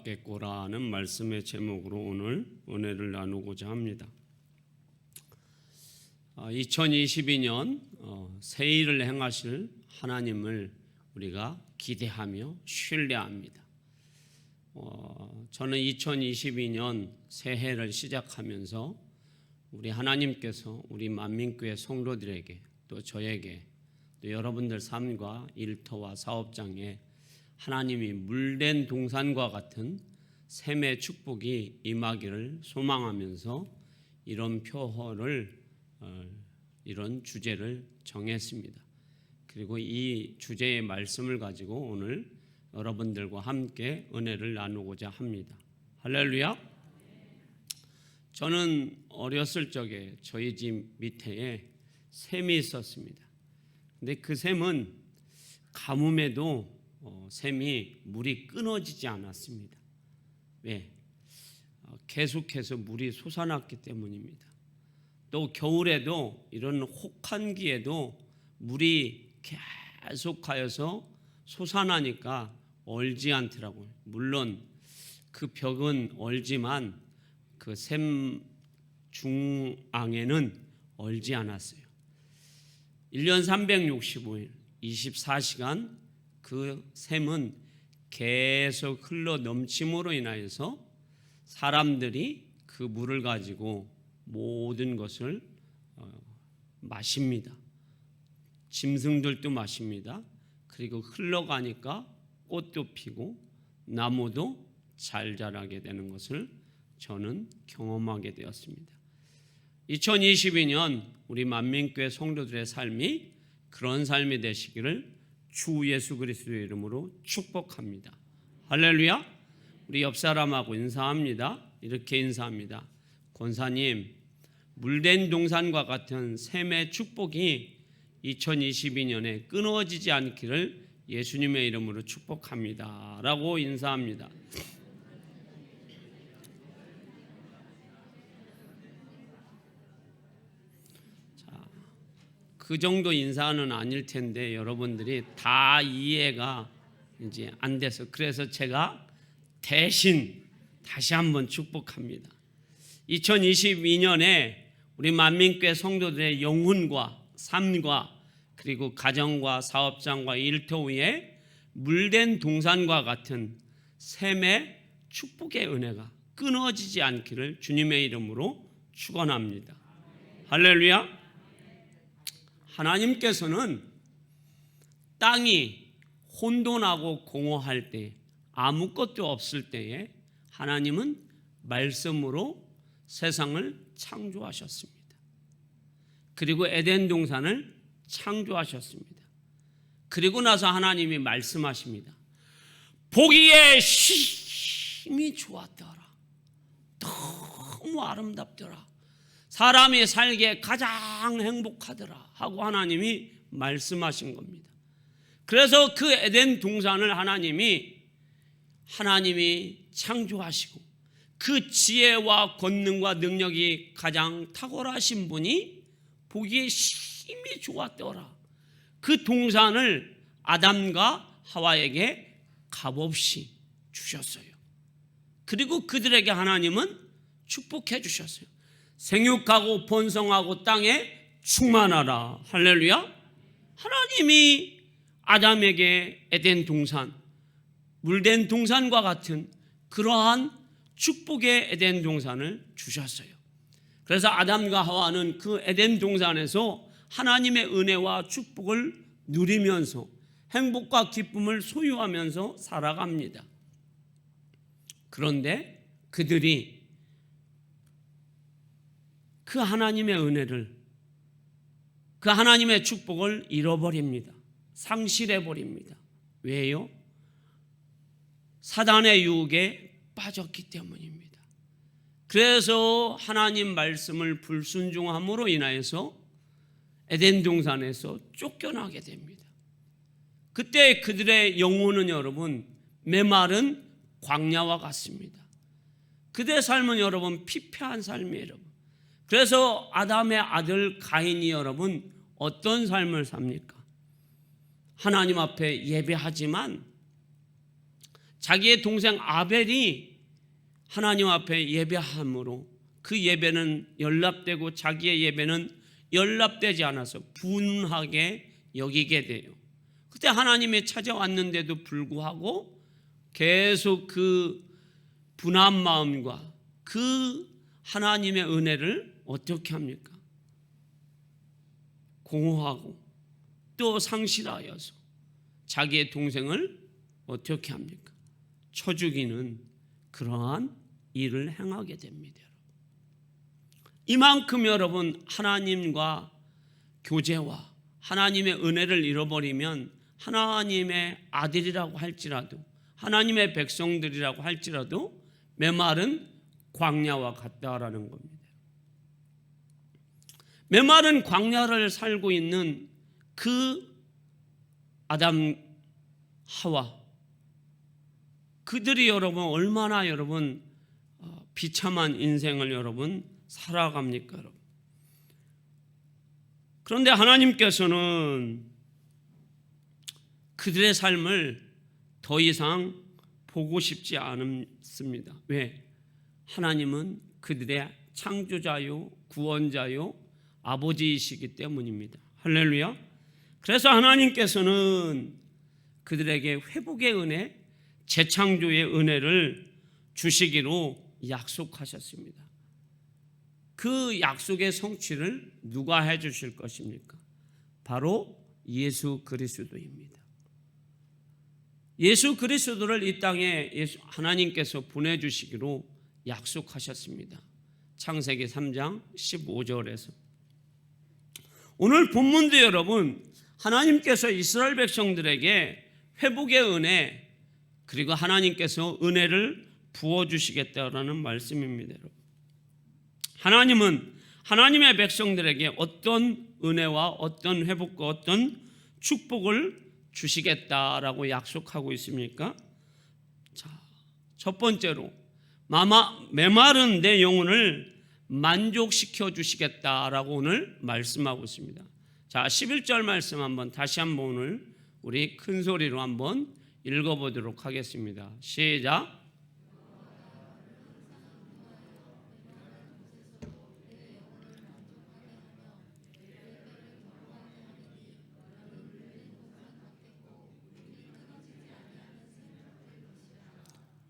받겠고라는 말씀의 제목으로 오늘 은혜를 나누고자 합니다. 2022년 새 일을 행하실 하나님을 우리가 기대하며 신뢰합니다. 저는 2022년 새해를 시작하면서 우리 하나님께서 우리 만민교회 성도들에게 또 저에게 또 여러분들 삶과 일터와 사업장에 하나님이 물된 동산과 같은 샘의 축복이 임하기를 소망하면서 이런 표어를 이런 주제를 정했습니다. 그리고 이 주제의 말씀을 가지고 오늘 여러분들과 함께 은혜를 나누고자 합니다. 할렐루야. 저는 어렸을 적에 저희 집 밑에 샘이 있었습니다. 근데 그 샘은 가뭄에도 샘이 물이 끊어지지 않았습니다. 왜? 계속해서 물이 솟아났기 때문입니다. 또 겨울에도 이런 혹한기에도 물이 계속하여서 솟아나니까 얼지 않더라고요. 물론 그 벽은 얼지만 그 샘 중앙에는 얼지 않았어요. 1년 365일 24시간 그 샘은 계속 흘러 넘침으로 인하여서 사람들이 그 물을 가지고 모든 것을 마십니다. 짐승들도 마십니다. 그리고 흘러가니까 꽃도 피고 나무도 잘 자라게 되는 것을 저는 경험하게 되었습니다. 2022년 우리 만민교회 성도들의 삶이 그런 삶이 되시기를 주 예수 그리스도의 이름으로 축복합니다. 할렐루야. 우리 옆 사람하고 인사합니다. 이렇게 인사합니다. 권사님, 물된 동산과 같은 샘의 축복이 2022년에 끊어지지 않기를 예수님의 이름으로 축복합니다. 라고 인사합니다. 그 정도 인사는 아닐 텐데 여러분들이 다 이해가 이제 안 돼서 그래서 제가 대신 다시 한번 축복합니다. 2022년에 우리 만민교회 성도들의 영혼과 삶과 그리고 가정과 사업장과 일터 위에 물된 동산과 같은 샘의 축복의 은혜가 끊어지지 않기를 주님의 이름으로 축원합니다. 할렐루야. 하나님께서는 땅이 혼돈하고 공허할 때 아무것도 없을 때에 하나님은 말씀으로 세상을 창조하셨습니다. 그리고 에덴 동산을 창조하셨습니다. 그리고 나서 하나님이 말씀하십니다. 보기에 심히 좋았더라. 너무 아름답더라. 사람이 살기에 가장 행복하더라 하고 하나님이 말씀하신 겁니다. 그래서 그 에덴 동산을 하나님이 창조하시고 그 지혜와 권능과 능력이 가장 탁월하신 분이 보기에 심히 좋았더라. 그 동산을 아담과 하와에게 값없이 주셨어요. 그리고 그들에게 하나님은 축복해 주셨어요. 생육하고 번성하고 땅에 충만하라. 할렐루야. 하나님이 아담에게 에덴 동산, 물된 동산과 같은 그러한 축복의 에덴 동산을 주셨어요. 그래서 아담과 하와는 그 에덴 동산에서 하나님의 은혜와 축복을 누리면서 행복과 기쁨을 소유하면서 살아갑니다. 그런데 그들이 그 하나님의 은혜를, 그 하나님의 축복을 잃어버립니다. 상실해버립니다. 왜요? 사단의 유혹에 빠졌기 때문입니다. 그래서 하나님 말씀을 불순종함으로 인하여서 에덴 동산에서 쫓겨나게 됩니다. 그때 그들의 영혼은 여러분 메마른 광야와 같습니다. 그들의 삶은 여러분 피폐한 삶이에요. 여러분. 그래서 아담의 아들 가인이 여러분 어떤 삶을 삽니까? 하나님 앞에 예배하지만 자기의 동생 아벨이 하나님 앞에 예배함으로 그 예배는 연락되고 자기의 예배는 연락되지 않아서 분하게 여기게 돼요. 그때 하나님이 찾아왔는데도 불구하고 계속 그 분한 마음과 그 하나님의 은혜를 어떻게 합니까? 공허하고 또 상실하여서 자기의 동생을 어떻게 합니까? 쳐 죽이는 그러한 일을 행하게 됩니다. 이만큼 여러분 하나님과 교제와 하나님의 은혜를 잃어버리면 하나님의 아들이라고 할지라도 하나님의 백성들이라고 할지라도 메마른 광야와 같다라는 겁니다. 메마른 광야를 살고 있는 그 아담 하와, 그들이 여러분 얼마나 여러분 비참한 인생을 여러분 살아갑니까 여러분? 그런데 하나님께서는 그들의 삶을 더 이상 보고 싶지 않습니다. 왜? 하나님은 그들의 창조자요 구원자요 아버지이시기 때문입니다. 할렐루야. 그래서 하나님께서는 그들에게 회복의 은혜, 재창조의 은혜를 주시기로 약속하셨습니다. 그 약속의 성취를 누가 해 주실 것입니까? 바로 예수 그리스도입니다. 예수 그리스도를 이 땅에 하나님께서 보내주시기로 약속하셨습니다. 창세기 3장 15절에서 오늘 본문도 여러분 하나님께서 이스라엘 백성들에게 회복의 은혜 그리고 하나님께서 은혜를 부어주시겠다라는 말씀입니다. 여러분. 하나님은 하나님의 백성들에게 어떤 은혜와 어떤 회복과 어떤 축복을 주시겠다라고 약속하고 있습니까? 자, 첫 번째로 메마른 내 영혼을 만족시켜 주시겠다라고 오늘 말씀하고 있습니다. 자, 11절 말씀 한번 다시 한번 오늘 우리 큰 소리로 한번 읽어보도록 하겠습니다. 시작.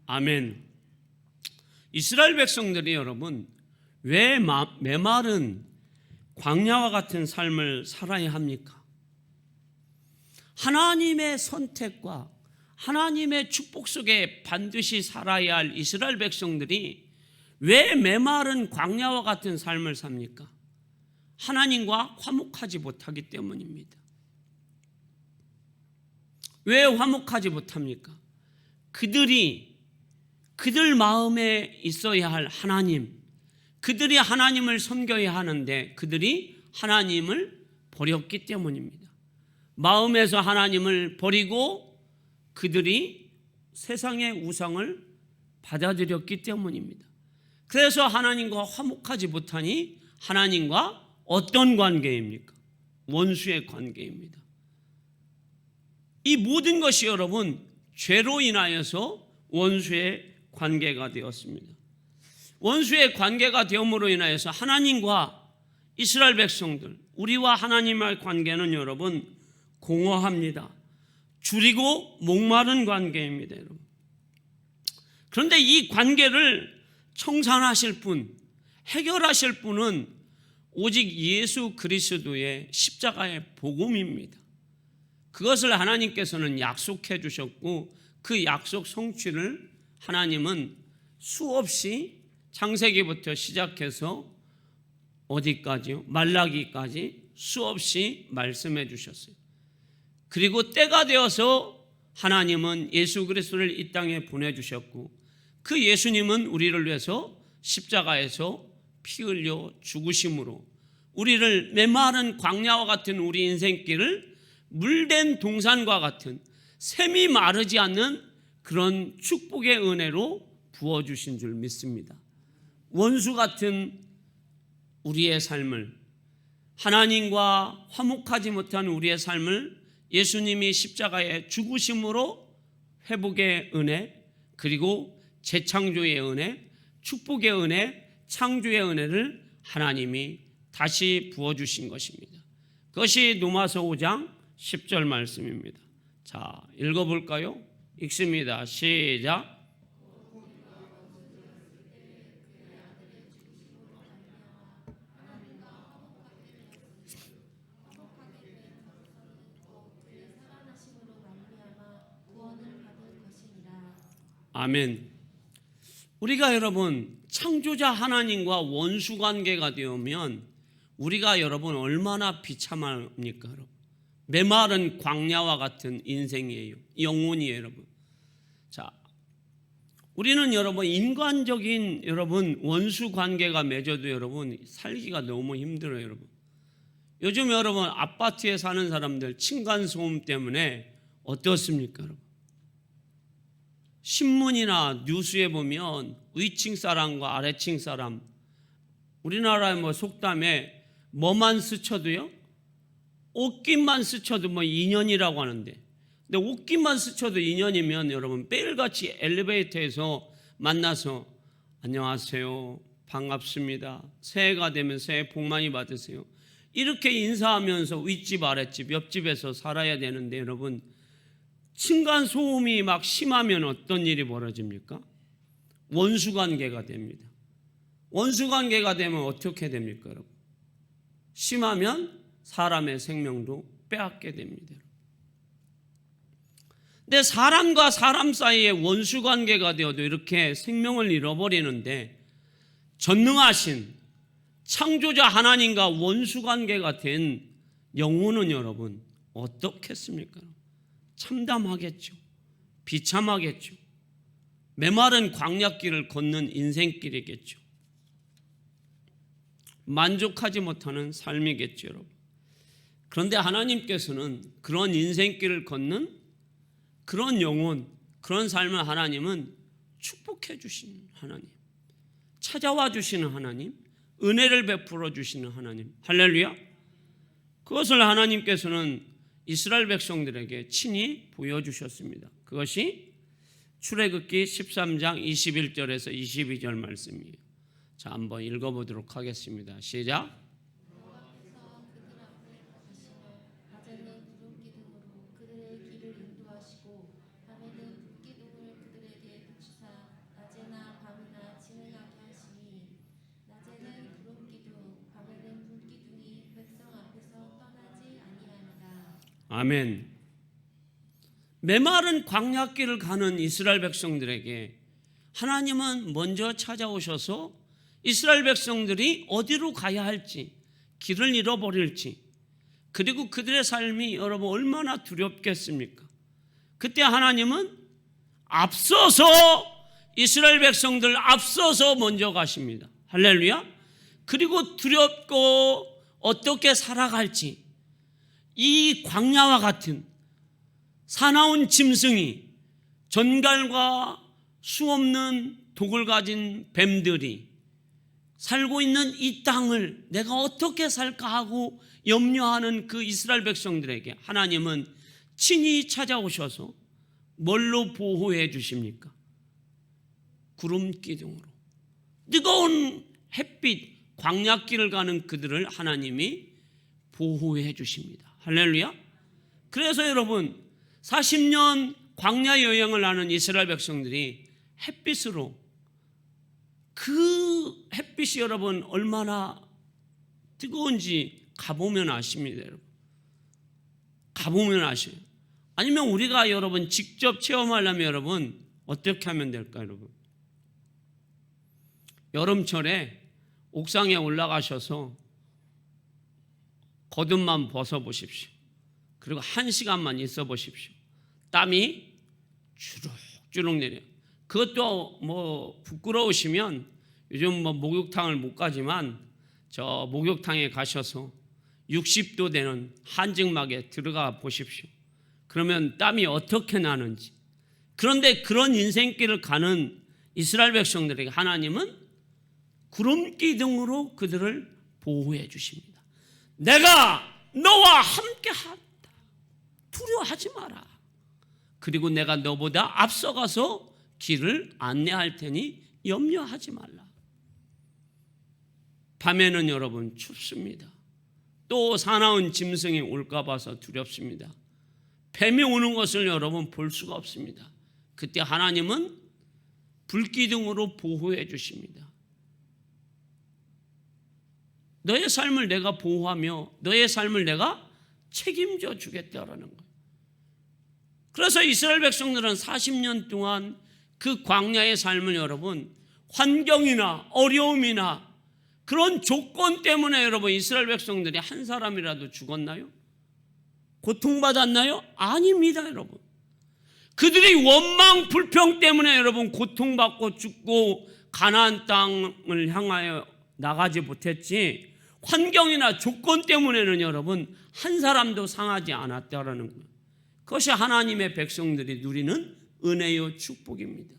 아멘. 이스라엘 백성들이 여러분 왜 메마른 광야와 같은 삶을 살아야 합니까? 하나님의 선택과 하나님의 축복 속에 반드시 살아야 할 이스라엘 백성들이 왜 메마른 광야와 같은 삶을 삽니까? 하나님과 화목하지 못하기 때문입니다. 왜 화목하지 못합니까? 그들 마음에 있어야 할 하나님, 그들이 하나님을 섬겨야 하는데 그들이 하나님을 버렸기 때문입니다. 마음에서 하나님을 버리고 그들이 세상의 우상을 받아들였기 때문입니다. 그래서 하나님과 화목하지 못하니 하나님과 어떤 관계입니까? 원수의 관계입니다. 이 모든 것이 여러분 죄로 인하여서 원수의 관계가 되었습니다. 원수의 관계가 되음으로 인하여서 하나님과 이스라엘 백성들, 우리와 하나님의 관계는 여러분 공허합니다. 줄이고 목마른 관계입니다. 여러분. 그런데 이 관계를 청산하실 분, 해결하실 분은 오직 예수 그리스도의 십자가의 복음입니다. 그것을 하나님께서는 약속해 주셨고 그 약속 성취를 하나님은 수없이 창세기부터 시작해서 어디까지요? 말라기까지 수없이 말씀해 주셨어요. 그리고 때가 되어서 하나님은 예수 그리스도를 이 땅에 보내주셨고 그 예수님은 우리를 위해서 십자가에서 피 흘려 죽으심으로 우리를 메마른 광야와 같은 우리 인생길을 물된 동산과 같은 샘이 마르지 않는 그런 축복의 은혜로 부어주신 줄 믿습니다. 원수 같은 우리의 삶을, 하나님과 화목하지 못한 우리의 삶을 예수님이 십자가에 죽으심으로 회복의 은혜, 그리고 재창조의 은혜, 축복의 은혜, 창조의 은혜를 하나님이 다시 부어주신 것입니다. 그것이 로마서 5장 10절 말씀입니다. 자, 읽어볼까요? 읽습니다. 시작. 아멘. 우리가 여러분 창조자 하나님과 원수 관계가 되면 우리가 여러분 얼마나 비참합니까? 여러분 메마른 광야와 같은 인생이에요. 영혼이에요, 여러분. 자, 우리는 여러분 인간적인 여러분 원수 관계가 맺어도 여러분 살기가 너무 힘들어요, 여러분. 요즘 여러분 아파트에 사는 사람들 층간 소음 때문에 어떻습니까, 여러분? 신문이나 뉴스에 보면 위층 사람과 아래층 사람, 우리나라의 속담에 뭐만 스쳐도요, 옷깃만 스쳐도 2년이라고 하는데, 근데 옷깃만 스쳐도 2년이면 여러분 매일같이 엘리베이터에서 만나서 안녕하세요, 반갑습니다, 새해가 되면 새해 복 많이 받으세요, 이렇게 인사하면서 윗집 아랫집 옆집에서 살아야 되는데 여러분 층간 소음이 막 심하면 어떤 일이 벌어집니까? 원수관계가 됩니다. 원수관계가 되면 어떻게 됩니까, 여러분? 심하면 사람의 생명도 빼앗게 됩니다. 근데 사람과 사람 사이에 원수관계가 되어도 이렇게 생명을 잃어버리는데 전능하신 창조자 하나님과 원수관계가 된 영혼은 여러분 어떻겠습니까? 참담하겠죠. 비참하겠죠. 메마른 광야길을 걷는 인생길이겠죠. 만족하지 못하는 삶이겠죠, 여러분. 그런데 하나님께서는 그런 인생길을 걷는 그런 영혼, 그런 삶을 하나님은 축복해 주시는 하나님, 찾아와 주시는 하나님, 은혜를 베풀어 주시는 하나님. 할렐루야. 그것을 하나님께서는 이스라엘 백성들에게 친히 보여주셨습니다. 그것이 출애굽기 13장 21절에서 22절 말씀이에요. 자, 한번 읽어보도록 하겠습니다. 시작. 아멘. 메마른 광야길을 가는 이스라엘 백성들에게 하나님은 먼저 찾아오셔서 이스라엘 백성들이 어디로 가야 할지, 길을 잃어버릴지, 그리고 그들의 삶이 여러분 얼마나 두렵겠습니까? 그때 하나님은 앞서서 이스라엘 백성들 앞서서 먼저 가십니다. 할렐루야. 그리고 두렵고 어떻게 살아갈지, 이 광야와 같은 사나운 짐승이, 전갈과 수없는 독을 가진 뱀들이 살고 있는 이 땅을 내가 어떻게 살까 하고 염려하는 그 이스라엘 백성들에게 하나님은 친히 찾아오셔서 뭘로 보호해 주십니까? 구름 기둥으로. 뜨거운 햇빛, 광야길을 가는 그들을 하나님이 보호해 주십니다. 할렐루야. 그래서 여러분 40년 광야 여행을 하는 이스라엘 백성들이 햇빛으로, 그 햇빛이 여러분 얼마나 뜨거운지 가보면 아십니다. 여러분 가보면 아셔요. 아니면 우리가 여러분 직접 체험하려면 여러분 어떻게 하면 될까요? 여러분 여름철에 옥상에 올라가셔서 겉옷만 벗어보십시오. 그리고 1시간만 있어 보십시오. 땀이 주룩주룩 내려요. 그것도 부끄러우시면 요즘 목욕탕을 못 가지만 저 목욕탕에 가셔서 60도 되는 한증막에 들어가 보십시오. 그러면 땀이 어떻게 나는지. 그런데 그런 인생길을 가는 이스라엘 백성들에게 하나님은 구름 기둥으로 그들을 보호해 주십니다. 내가 너와 함께한다. 두려워하지 마라. 그리고 내가 너보다 앞서가서 길을 안내할 테니 염려하지 말라. 밤에는 여러분 춥습니다. 또 사나운 짐승이 올까 봐서 두렵습니다. 뱀이 오는 것을 여러분 볼 수가 없습니다. 그때 하나님은 불기둥으로 보호해 주십니다. 너의 삶을 내가 보호하며 너의 삶을 내가 책임져 주겠다라는 거예요. 그래서 이스라엘 백성들은 40년 동안 그 광야의 삶을 여러분 환경이나 어려움이나 그런 조건 때문에 여러분 이스라엘 백성들이 한 사람이라도 죽었나요? 고통받았나요? 아닙니다, 여러분. 그들이 원망 불평 때문에 여러분 고통받고 죽고 가나안 땅을 향하여 나가지 못했지, 환경이나 조건 때문에는 여러분 한 사람도 상하지 않았다라는 거예요. 그것이 하나님의 백성들이 누리는 은혜요 축복입니다.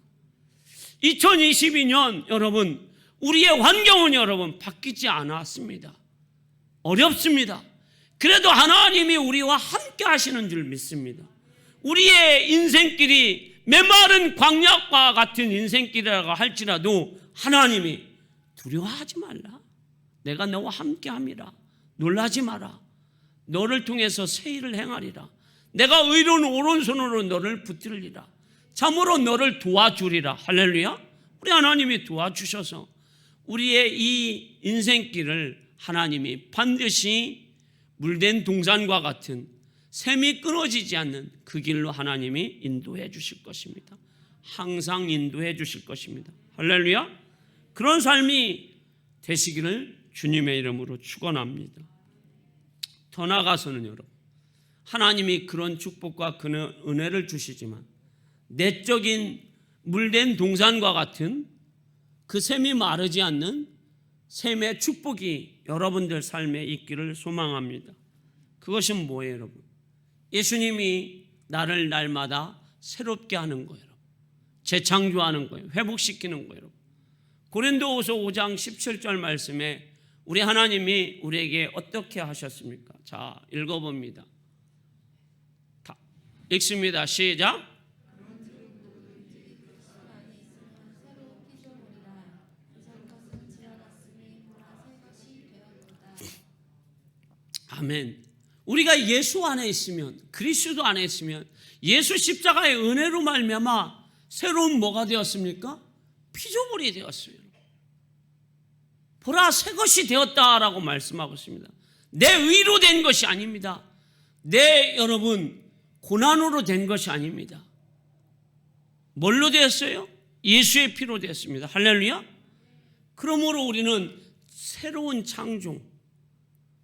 2022년 여러분 우리의 환경은 여러분 바뀌지 않았습니다. 어렵습니다. 그래도 하나님이 우리와 함께 하시는 줄 믿습니다. 우리의 인생길이 메마른 광야과 같은 인생길이라고 할지라도 하나님이 두려워하지 말라. 내가 너와 함께 함이라. 놀라지 마라. 너를 통해서 새 일을 행하리라. 내가 의로운 오른손으로 너를 붙들리라. 참으로 너를 도와주리라. 할렐루야. 우리 하나님이 도와주셔서 우리의 이 인생길을 하나님이 반드시 물된 동산과 같은 샘이 끊어지지 않는 그 길로 하나님이 인도해 주실 것입니다. 항상 인도해 주실 것입니다. 할렐루야. 그런 삶이 되시기를 주님의 이름으로 축원합니다. 더 나아가서는 여러분 하나님이 그런 축복과 그 은혜를 주시지만 내적인 물된 동산과 같은 그 샘이 마르지 않는 샘의 축복이 여러분들 삶에 있기를 소망합니다. 그것은 뭐예요, 여러분? 예수님이 나를 날마다 새롭게 하는 거예요. 재창조하는 거예요. 회복시키는 거예요. 고린도후서 5장 17절 말씀에 우리 하나님이 우리에게 어떻게 하셨습니까? 자, 읽어봅니다. 읽습니다. 시작. 아멘. 우리가 예수 안에 있으면, 그리스도 안에 있으면 예수 십자가의 은혜로 말미암아 새로운 뭐가 되었습니까? 피조물이 되었어요. 보라 새 것이 되었다라고 말씀하고 있습니다. 내 의로 된 것이 아닙니다. 내 여러분 고난으로 된 것이 아닙니다. 뭘로 되었어요? 예수의 피로 되었습니다. 할렐루야. 그러므로 우리는 새로운 창조,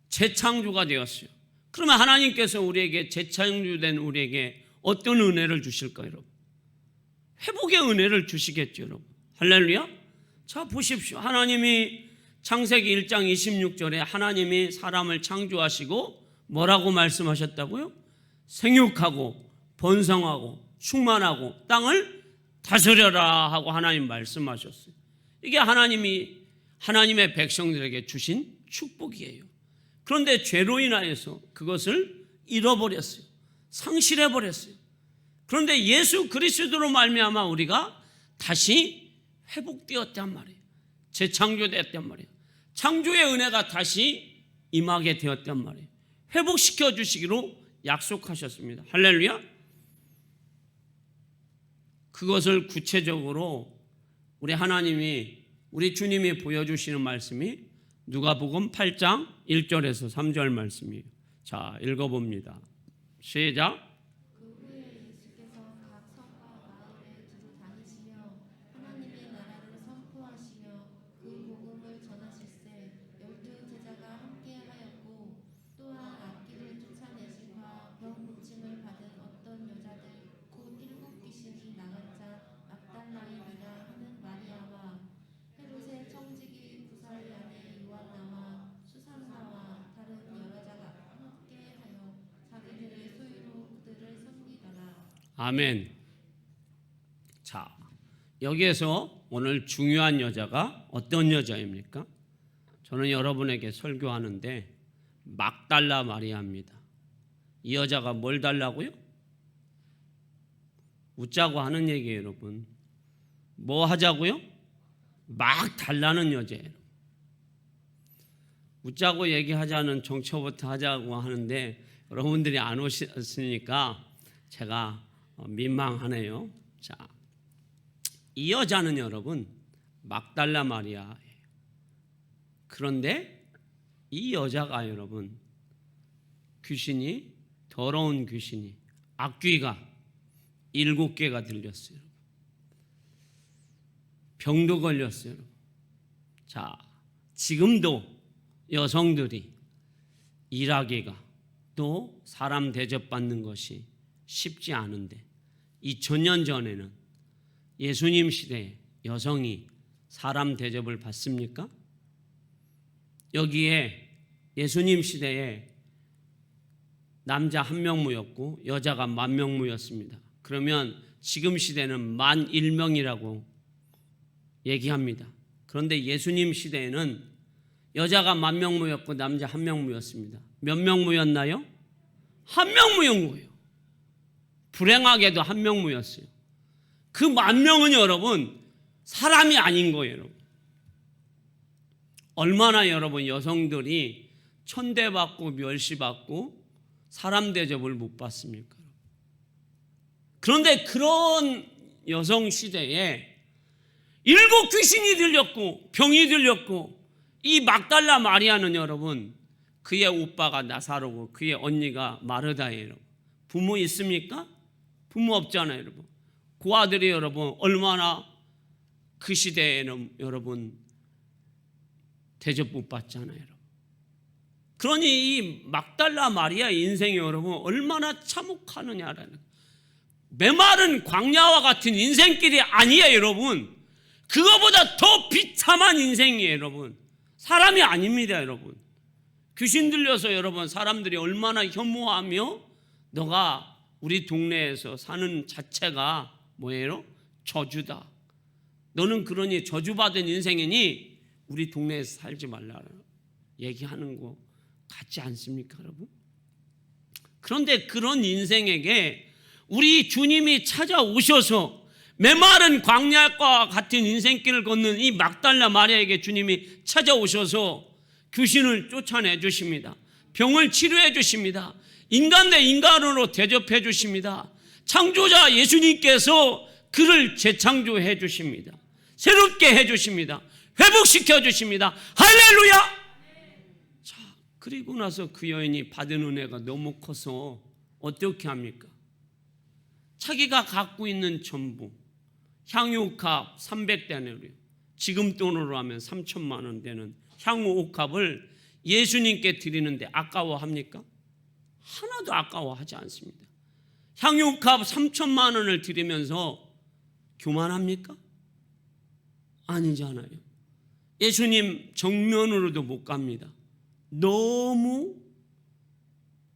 재창조가 되었어요. 그러면 하나님께서 우리에게 재창조된 우리에게 어떤 은혜를 주실까요, 여러분? 회복의 은혜를 주시겠죠, 여러분. 할렐루야. 자, 보십시오. 하나님이 창세기 1장 26절에 하나님이 사람을 창조하시고 뭐라고 말씀하셨다고요? 생육하고 번성하고 충만하고 땅을 다스려라 하고 하나님 말씀하셨어요. 이게 하나님의 백성들에게 주신 축복이에요. 그런데 죄로 인하여서 그것을 잃어버렸어요. 상실해버렸어요. 그런데 예수 그리스도로 말미암아 우리가 다시 회복되었단 말이에요. 재창조되었단 말이에요. 창조의 은혜가 다시 임하게 되었단 말이에요. 회복시켜 주시기로 약속하셨습니다. 할렐루야. 그것을 구체적으로 우리 하나님이 우리 주님이 보여주시는 말씀이 누가복음 8장 1절에서 3절 말씀이에요. 자, 읽어봅니다. 시작. 아멘. 자, 여기에서 오늘 중요한 여자가 어떤 여자입니까? 저는 여러분에게 설교하는데 막달라 마리아입니다. 이 여자가 뭘 달라고요? 웃자고 하는 얘기예요, 여러분. 뭐 하자고요? 막 달라는 여자예요. 웃자고 얘기하자는 정처부터 하자고 하는데 여러분들이 안 오셨으니까 제가 민망하네요. 자, 이 여자는 여러분 막달라 마리아예요. 그런데 이 여자가 여러분 더러운 귀신이 악귀가 7개가 들렸어요. 병도 걸렸어요. 자, 지금도 여성들이 일하기가 또 사람 대접받는 것이 쉽지 않은데 2000년 전에는 예수님 시대에 여성이 사람 대접을 받습니까? 여기에 예수님 시대에 남자 1명무였고 여자가 10,000무였습니다. 그러면 지금 시대는 10,001명이라고 얘기합니다. 그런데 예수님 시대에는 여자가 10,000무였고 남자 1명무였습니다. 몇 명무였나요? 1명무인 거예요. 불행하게도 1명무였어요. 그 10,000명은 여러분 사람이 아닌 거예요. 여러분. 얼마나 여러분 여성들이 천대받고 멸시받고 사람 대접을 못 받습니까? 그런데 그런 여성 시대에 7 귀신이 들렸고 병이 들렸고 이 막달라 마리아는 여러분 그의 오빠가 나사로고 그의 언니가 마르다예요. 부모 있습니까? 부모 없잖아요. 여러분. 그 아들이 여러분 얼마나 그 시대에는 여러분 대접 못 받잖아요. 여러분. 그러니 이 막달라 마리아 인생이 여러분 얼마나 참혹하느냐라는 메마른 광야와 같은 인생길이 아니에요. 여러분. 그거보다 더 비참한 인생이에요. 여러분. 사람이 아닙니다. 여러분. 귀신 들려서 여러분 사람들이 얼마나 혐오하며 너가 우리 동네에서 사는 자체가 뭐예요? 저주다. 너는 그러니 저주받은 인생이니 우리 동네에서 살지 말라 얘기하는 거 같지 않습니까, 여러분? 그런데 그런 인생에게 우리 주님이 찾아오셔서 메마른 광야과 같은 인생길을 걷는 이 막달라 마리아에게 주님이 찾아오셔서 귀신을 쫓아내 주십니다. 병을 치료해 주십니다. 인간 대 인간으로 대접해 주십니다. 창조자 예수님께서 그를 재창조해 주십니다. 새롭게 해 주십니다. 회복시켜 주십니다. 할렐루야! 자, 그리고 나서 그 여인이 받은 은혜가 너무 커서 어떻게 합니까? 자기가 갖고 있는 전부 향유옥합 300데나리온, 지금 돈으로 하면 3,000만 원 되는 향유옥합을 예수님께 드리는데 아까워합니까? 하나도 아까워하지 않습니다. 향유옥합 3,000만 원을 드리면서 교만합니까? 아니잖아요. 예수님 정면으로도 못 갑니다. 너무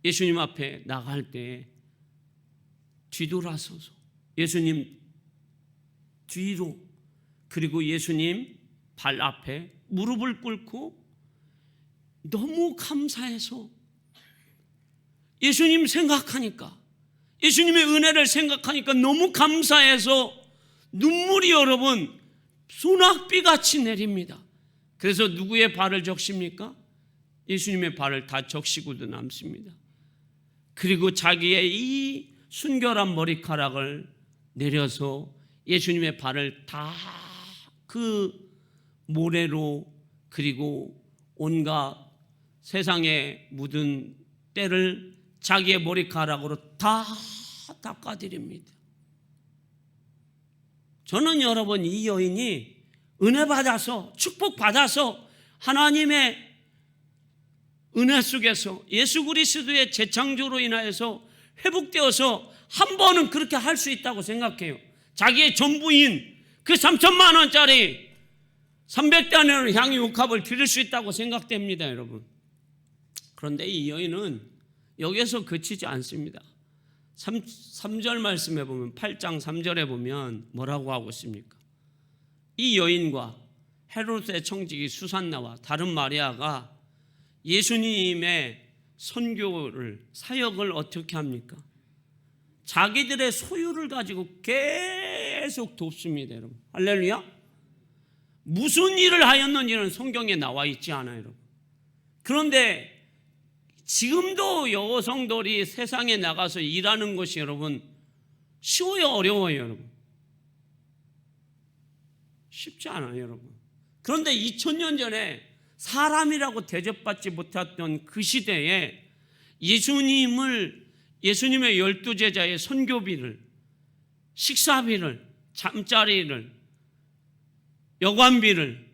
예수님 앞에 나갈 때 뒤돌아서서 예수님 뒤로 그리고 예수님 발 앞에 무릎을 꿇고 너무 감사해서 예수님 생각하니까 예수님의 은혜를 생각하니까 너무 감사해서 눈물이 여러분 소낙비같이 내립니다. 그래서 누구의 발을 적십니까? 예수님의 발을 다 적시고도 남습니다. 그리고 자기의 이 순결한 머리카락을 내려서 예수님의 발을 다 그 모래로 그리고 온갖 세상에 묻은 때를 자기의 머리카락으로 다 닦아드립니다. 저는 여러분 이 여인이 은혜 받아서 축복 받아서 하나님의 은혜 속에서 예수 그리스도의 재창조로 인하여서 회복되어서 한 번은 그렇게 할 수 있다고 생각해요. 자기의 전부인 그 3,000만 원짜리 300데나리온 향유옥합을 드릴 수 있다고 생각됩니다, 여러분. 그런데 이 여인은 여기에서 그치지 않습니다. 3절 말씀에 보면 8장 3절에 보면 뭐라고 하고 있습니까? 이 여인과 헤롯의 청지기 수산나와 다른 마리아가 예수님의 선교를 사역을 어떻게 합니까? 자기들의 소유를 가지고 계속 돕습니다, 여러분. 할렐루야. 무슨 일을 하였는지는 성경에 나와 있지 않아요, 여러분. 그런데 지금도 여성들이 세상에 나가서 일하는 것이 여러분 쉬워요, 어려워요, 여러분? 쉽지 않아요, 여러분. 그런데 2000년 전에 사람이라고 대접받지 못했던 그 시대에 예수님의 12제자의 선교비를, 식사비를, 잠자리를, 여관비를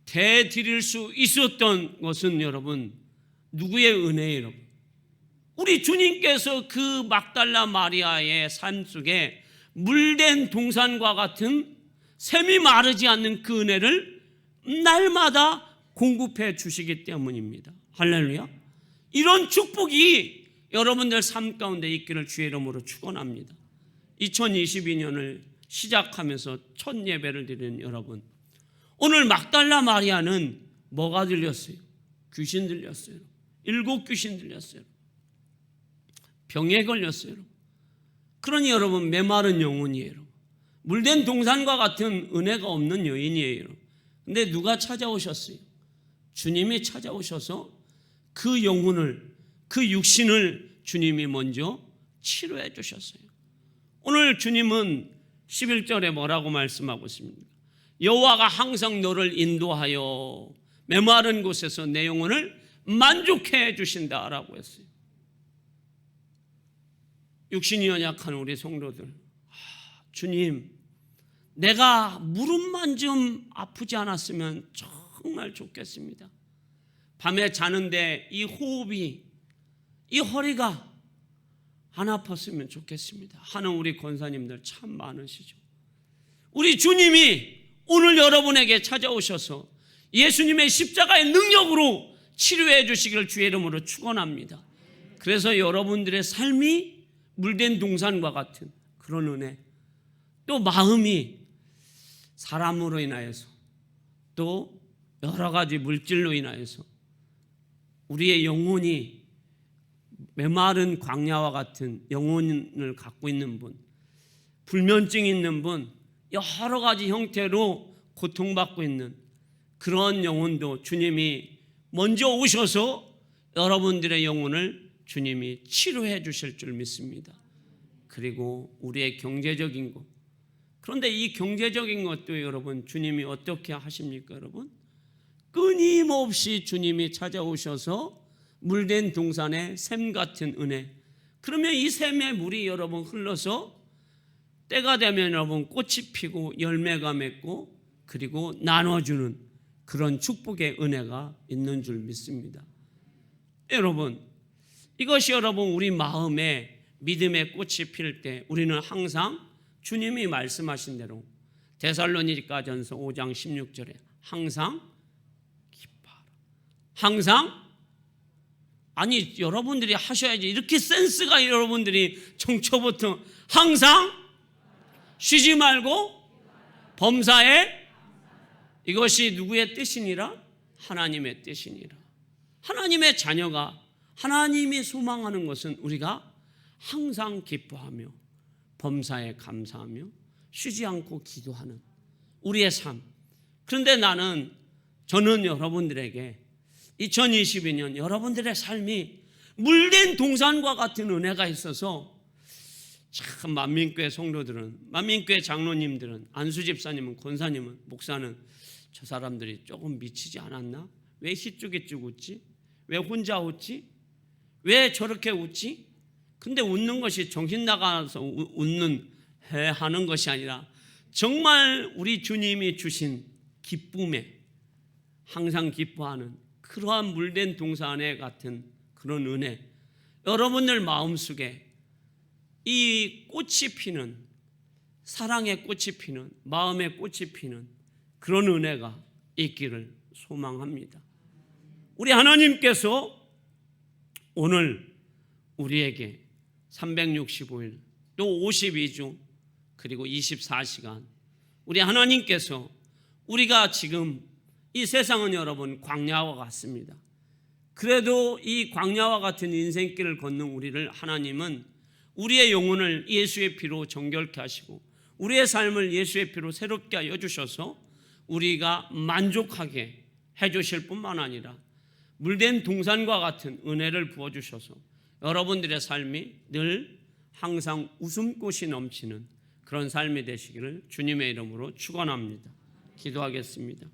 대드릴 수 있었던 것은 여러분 누구의 은혜예요, 여러분? 우리 주님께서 그 막달라 마리아의 삶 속에 물된 동산과 같은 샘이 마르지 않는 그 은혜를 날마다 공급해 주시기 때문입니다. 할렐루야. 이런 축복이 여러분들 삶 가운데 있기를 주의 이름으로 축원합니다. 2022년을 시작하면서 첫 예배를 드리는 여러분, 오늘 막달라 마리아는 뭐가 들렸어요? 귀신 들렸어요. 7 귀신 들렸어요. 병에 걸렸어요. 그러니 여러분 메마른 영혼이에요. 물된 동산과 같은 은혜가 없는 여인이에요. 근데 누가 찾아오셨어요? 주님이 찾아오셔서 그 영혼을, 그 육신을 주님이 먼저 치료해 주셨어요. 오늘 주님은 11절에 뭐라고 말씀하고 있습니까? 여호와가 항상 너를 인도하여 메마른 곳에서 내 영혼을 만족해 주신다라고 했어요. 육신이 연약한 우리 성도들, 주님, 내가 무릎만 좀 아프지 않았으면 정말 좋겠습니다. 밤에 자는데 이 호흡이, 이 허리가 안 아팠으면 좋겠습니다 하는 우리 권사님들 참 많으시죠. 우리 주님이 오늘 여러분에게 찾아오셔서 예수님의 십자가의 능력으로 치료해 주시기를 주의 이름으로 축원합니다. 그래서 여러분들의 삶이 물된 동산과 같은 그런 은혜, 또 마음이 사람으로 인하여서, 또 여러 가지 물질로 인하여서 우리의 영혼이 메마른 광야와 같은 영혼을 갖고 있는 분, 불면증 있는 분, 여러 가지 형태로 고통받고 있는 그런 영혼도 주님이 먼저 오셔서 여러분들의 영혼을 주님이 치료해 주실 줄 믿습니다. 그리고 우리의 경제적인 것, 그런데 이 경제적인 것도 여러분 주님이 어떻게 하십니까, 여러분? 끊임없이 주님이 찾아오셔서 물된 동산의 샘 같은 은혜, 그러면 이 샘의 물이 여러분 흘러서 때가 되면 여러분 꽃이 피고 열매가 맺고 그리고 나눠주는 그런 축복의 은혜가 있는 줄 믿습니다. 여러분, 이것이 여러분 우리 마음에 믿음의 꽃이 필 때 우리는 항상 주님이 말씀하신 대로 데살로니가전서 5장 16절에 항상 기뻐하라. 항상, 아니 여러분들이 하셔야지, 이렇게 센스가 여러분들이 정초부터 항상 쉬지 말고 범사에, 이것이 누구의 뜻이니라? 하나님의 뜻이니라. 하나님의 자녀가 하나님이 소망하는 것은 우리가 항상 기뻐하며 범사에 감사하며 쉬지 않고 기도하는 우리의 삶. 그런데 저는 여러분들에게 2022년 여러분들의 삶이 물된 동산과 같은 은혜가 있어서, 참 만민교회 성도들은, 만민교회 장로님들은, 안수집사님은, 권사님은, 목사는 저 사람들이 조금 미치지 않았나? 왜 희죽희죽 웃지? 왜 혼자 웃지? 왜 저렇게 웃지? 근데 웃는 것이 정신 나가서 하는 것이 아니라 정말 우리 주님이 주신 기쁨에 항상 기뻐하는 그러한 물된 동산에 같은 그런 은혜, 여러분들 마음속에 이 꽃이 피는, 사랑의 꽃이 피는, 마음의 꽃이 피는 그런 은혜가 있기를 소망합니다. 우리 하나님께서 오늘 우리에게 365일 또 52주 그리고 24시간 우리 하나님께서, 우리가 지금 이 세상은 여러분 광야와 같습니다. 그래도 이 광야와 같은 인생길을 걷는 우리를 하나님은 우리의 영혼을 예수의 피로 정결케 하시고 우리의 삶을 예수의 피로 새롭게 하여 주셔서 우리가 만족하게 해주실 뿐만 아니라 물된 동산과 같은 은혜를 부어주셔서 여러분들의 삶이 늘 항상 웃음꽃이 넘치는 그런 삶이 되시기를 주님의 이름으로 축원합니다. 기도하겠습니다.